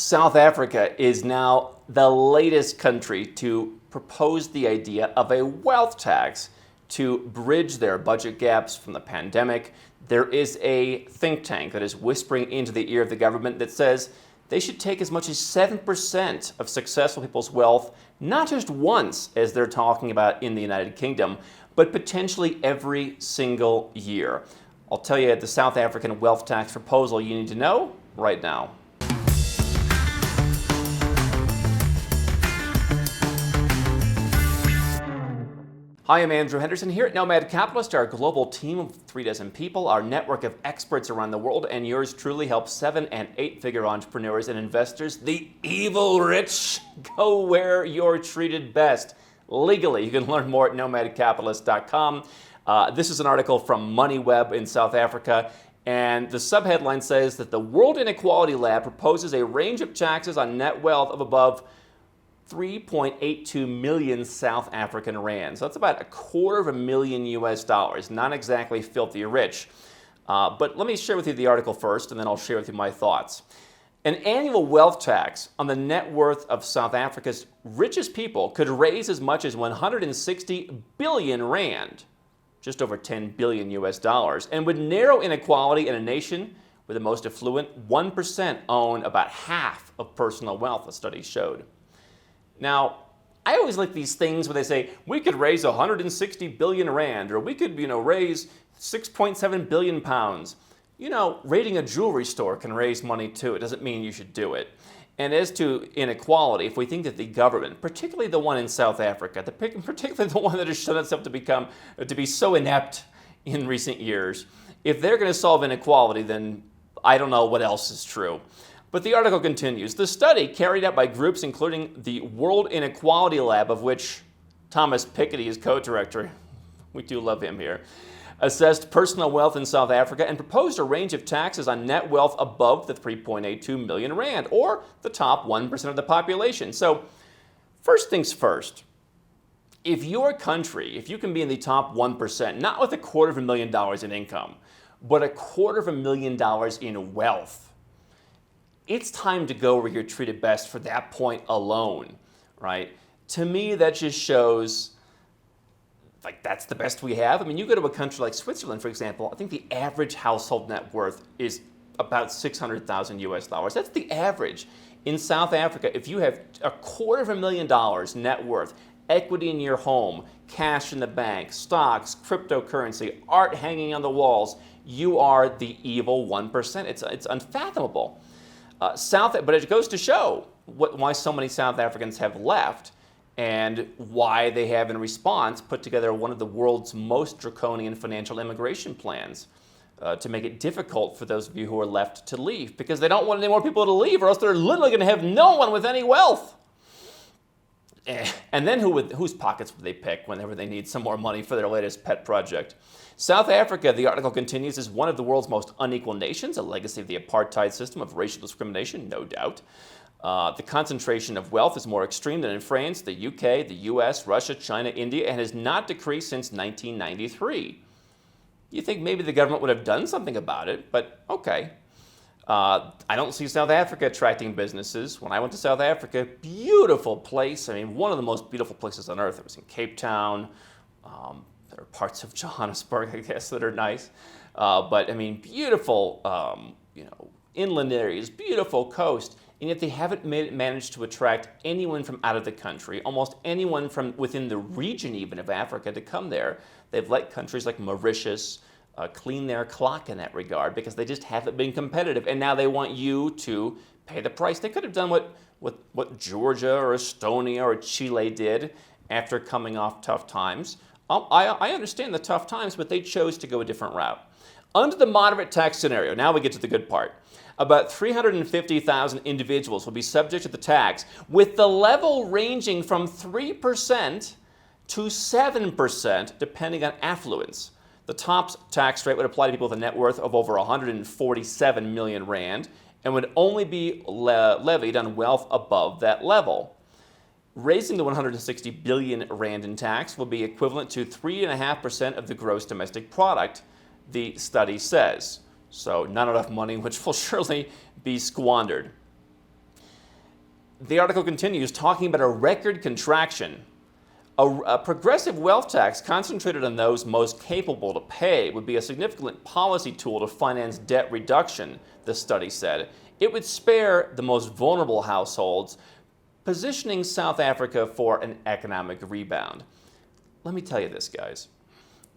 South Africa is now the latest country to propose the idea of a wealth tax to bridge their budget gaps from the pandemic. There is a think tank that is whispering into the ear of the government that says they should take as much as 7% of successful people's wealth, not just once, as they're talking about in the United Kingdom, but potentially every single year. I'll tell you the South African wealth tax proposal you need to know right now. Hi, I'm Andrew Henderson here at Nomad Capitalist, our global team of 36 people, our network of experts around the world, and yours truly helps 7- and 8-figure entrepreneurs and investors, the evil rich, go where you're treated best. Legally, you can learn more at nomadcapitalist.com. This is an article from Moneyweb in South Africa, and the subheadline says that the World Inequality Lab proposes a range of taxes on net wealth of above 3.82 million South African rand. So that's about $250,000 US, not exactly filthy rich. But let me share with you the article first, and then I'll share with you my thoughts. An annual wealth tax on the net worth of South Africa's richest people could raise as much as 160 billion rand, just over 10 billion US, and would narrow inequality in a nation where the most affluent 1% own about half of personal wealth, the study showed. Now, I always like these things where they say, we could raise 160 billion rand, or we could, raise 6.7 billion pounds. Raiding a jewelry store can raise money too. It doesn't mean you should do it. And as to inequality, if we think that the government, particularly the one in South Africa, particularly the one that has shown itself to be so inept in recent years, if they're going to solve inequality, then I don't know what else is true. But the article continues. The study, carried out by groups including the World Inequality Lab, of which Thomas Piketty is co-director, we do love him here, assessed personal wealth in South Africa and proposed a range of taxes on net wealth above the 3.82 million rand, or the top 1% of the population. So, first things first, if your country, if you can be in the top 1%, not with $250,000 in income, but $250,000 in wealth, it's time to go where you're treated best for that point alone, right? To me, that just shows that's the best we have. You go to a country like Switzerland, for example, I think the average household net worth is about $600,000 US. That's the average. In South Africa, if you have $250,000 net worth, equity in your home, cash in the bank, stocks, cryptocurrency, art hanging on the walls, you are the evil 1%. It's unfathomable. But it goes to show why so many South Africans have left and why they have, in response, put together one of the world's most draconian financial immigration plans to make it difficult for those of you who are left to leave, because they don't want any more people to leave, or else they're literally going to have no one with any wealth. And then whose pockets would they pick whenever they need some more money for their latest pet project? South Africa, the article continues, is one of the world's most unequal nations, a legacy of the apartheid system of racial discrimination, no doubt. The concentration of wealth is more extreme than in France, the UK, the US, Russia, China, India, and has not decreased since 1993. You think maybe the government would have done something about it, but okay. I don't see South Africa attracting businesses. When I went to South Africa, beautiful place. One of the most beautiful places on earth. It was in Cape Town. There are parts of Johannesburg, I guess, that are nice. But beautiful, inland areas, beautiful coast. And yet they haven't managed to attract anyone from out of the country, almost anyone from within the region even of Africa to come there. They've let countries like Mauritius clean their clock in that regard because they just haven't been competitive. And now they want you to pay the price. They could have done what Georgia or Estonia or Chile did after coming off tough times. I understand the tough times, but they chose to go a different route. Under the moderate tax scenario, now we get to the good part, about 350,000 individuals will be subject to the tax, with the level ranging from 3% to 7%, depending on affluence. The top tax rate would apply to people with a net worth of over 147 million rand and would only be levied on wealth above that level. Raising the 160 billion rand in tax will be equivalent to 3.5% of the gross domestic product, the study says. So not enough money, which will surely be squandered. The article continues talking about a record contraction. A progressive wealth tax concentrated on those most capable to pay would be a significant policy tool to finance debt reduction, the study said. It would spare the most vulnerable households, positioning South Africa for an economic rebound. Let me tell you this, guys.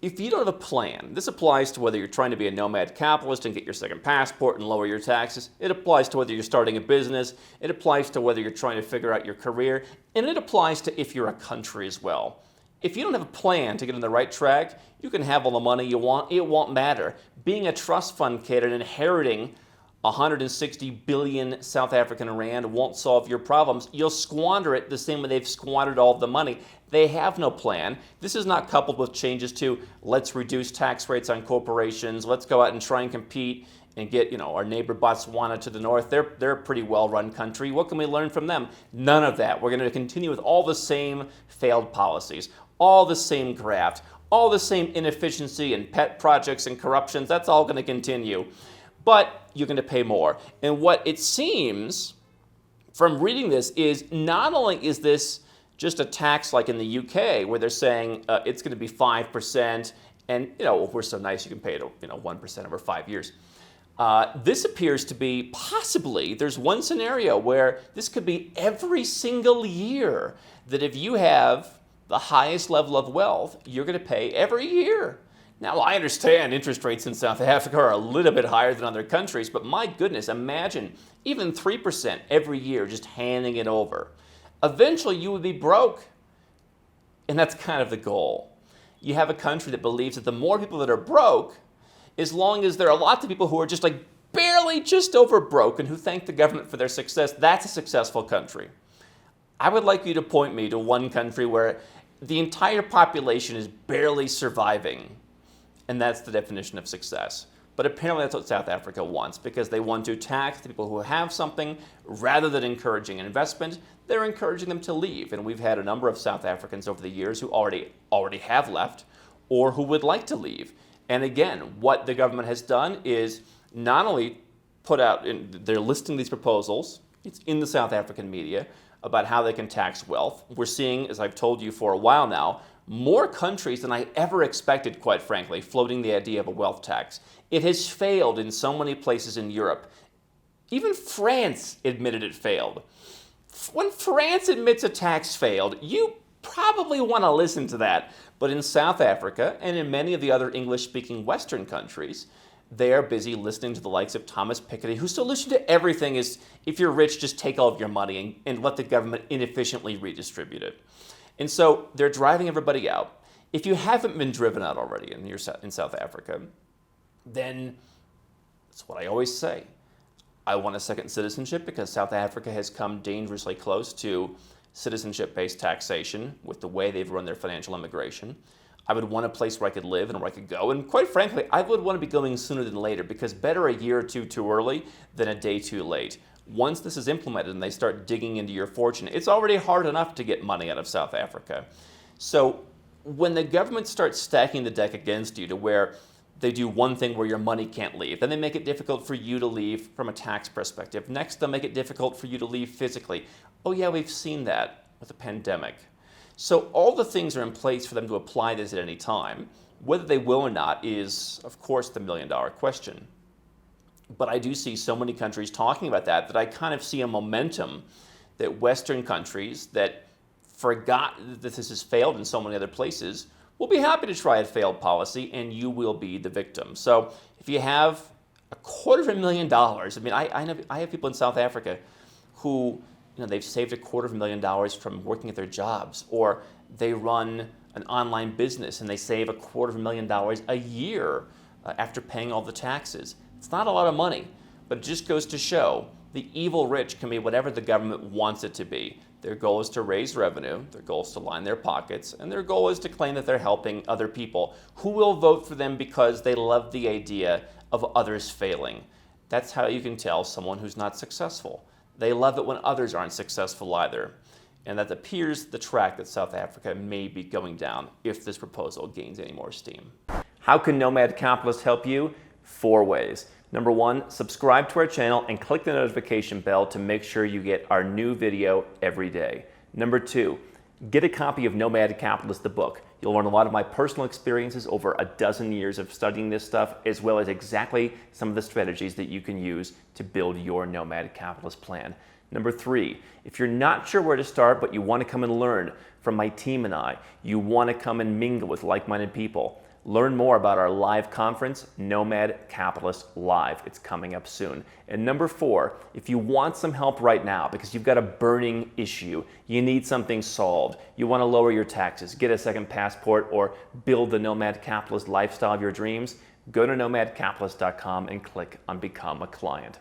If you don't have a plan, this applies to whether you're trying to be a nomad capitalist and get your second passport and lower your taxes. It applies to whether you're starting a business. It applies to whether you're trying to figure out your career. And it applies to if you're a country as well. If you don't have a plan to get on the right track, you can have all the money you want. It won't matter. Being a trust fund kid and inheriting 160 billion South African rand won't solve your problems. You'll squander it the same way they've squandered all of the money. They have no plan. This is not coupled with changes to let's reduce tax rates on corporations, let's go out and try and compete and get, our neighbor Botswana to the north. They're a pretty well-run country. What can we learn from them? None of that. We're going to continue with all the same failed policies, all the same graft, all the same inefficiency and pet projects and corruptions. That's all going to continue. But you're going to pay more. And what it seems from reading this is not only is this just a tax like in the UK where they're saying it's going to be 5% and, we're so nice you can pay it, 1% over 5 years. This appears to be possibly, there's one scenario where this could be every single year that if you have the highest level of wealth, you're going to pay every year. Now, I understand interest rates in South Africa are a little bit higher than other countries, but my goodness, imagine even 3% every year just handing it over. Eventually, you would be broke. And that's kind of the goal. You have a country that believes that the more people that are broke, as long as there are lots of people who are just barely just over broke and who thank the government for their success, that's a successful country. I would like you to point me to one country where the entire population is barely surviving. And that's the definition of success. But apparently that's what South Africa wants because they want to tax the people who have something rather than encouraging investment. They're encouraging them to leave. And we've had a number of South Africans over the years who already have left or who would like to leave. And again, what the government has done is not only put out, they're listing these proposals, it's in the South African media, about how they can tax wealth. We're seeing, as I've told you for a while now, more countries than I ever expected, quite frankly, floating the idea of a wealth tax. It has failed in so many places in Europe. Even France admitted it failed. When France admits a tax failed, you probably want to listen to that. But in South Africa and in many of the other English-speaking Western countries, they are busy listening to the likes of Thomas Piketty, whose solution to everything is, if you're rich, just take all of your money and let the government inefficiently redistribute it. And so they're driving everybody out. If you haven't been driven out already in South Africa, then that's what I always say. I want a second citizenship because South Africa has come dangerously close to citizenship-based taxation with the way they've run their financial immigration. I would want a place where I could live and where I could go. And quite frankly, I would want to be going sooner than later because better a year or two too early than a day too late. Once this is implemented and they start digging into your fortune, it's already hard enough to get money out of South Africa. So when the government starts stacking the deck against you to where they do one thing where your money can't leave, then they make it difficult for you to leave from a tax perspective. Next, they'll make it difficult for you to leave physically. Oh yeah, we've seen that with the pandemic. So all the things are in place for them to apply this at any time. Whether they will or not is, of course, the million-dollar question. But I do see so many countries talking about that I kind of see a momentum that Western countries that forgot that this has failed in so many other places will be happy to try a failed policy, and you will be the victim. So if you have $250,000, I mean, I have people in South Africa who, they've saved $250,000 from working at their jobs, or they run an online business and they save $250,000 a year after paying all the taxes. It's not a lot of money, but it just goes to show the evil rich can be whatever the government wants it to be. Their goal is to raise revenue, their goal is to line their pockets, and their goal is to claim that they're helping other people who will vote for them because they love the idea of others failing. That's how you can tell someone who's not successful. They love it when others aren't successful either. And that appears the track that South Africa may be going down if this proposal gains any more steam. How can Nomad Capitalist help you? 4 ways. Number one, subscribe to our channel and click the notification bell to make sure you get our new video every day. Number two, get a copy of Nomad Capitalist, the book. You'll learn a lot of my personal experiences over a dozen years of studying this stuff, as well as exactly some of the strategies that you can use to build your Nomad Capitalist plan. Number three, if you're not sure where to start, but you want to come and learn from my team and I, you want to come and mingle with like-minded people, learn more about our live conference, Nomad Capitalist Live. It's coming up soon. And number four, if you want some help right now because you've got a burning issue, you need something solved, you want to lower your taxes, get a second passport, or build the Nomad Capitalist lifestyle of your dreams, go to nomadcapitalist.com and click on Become a Client.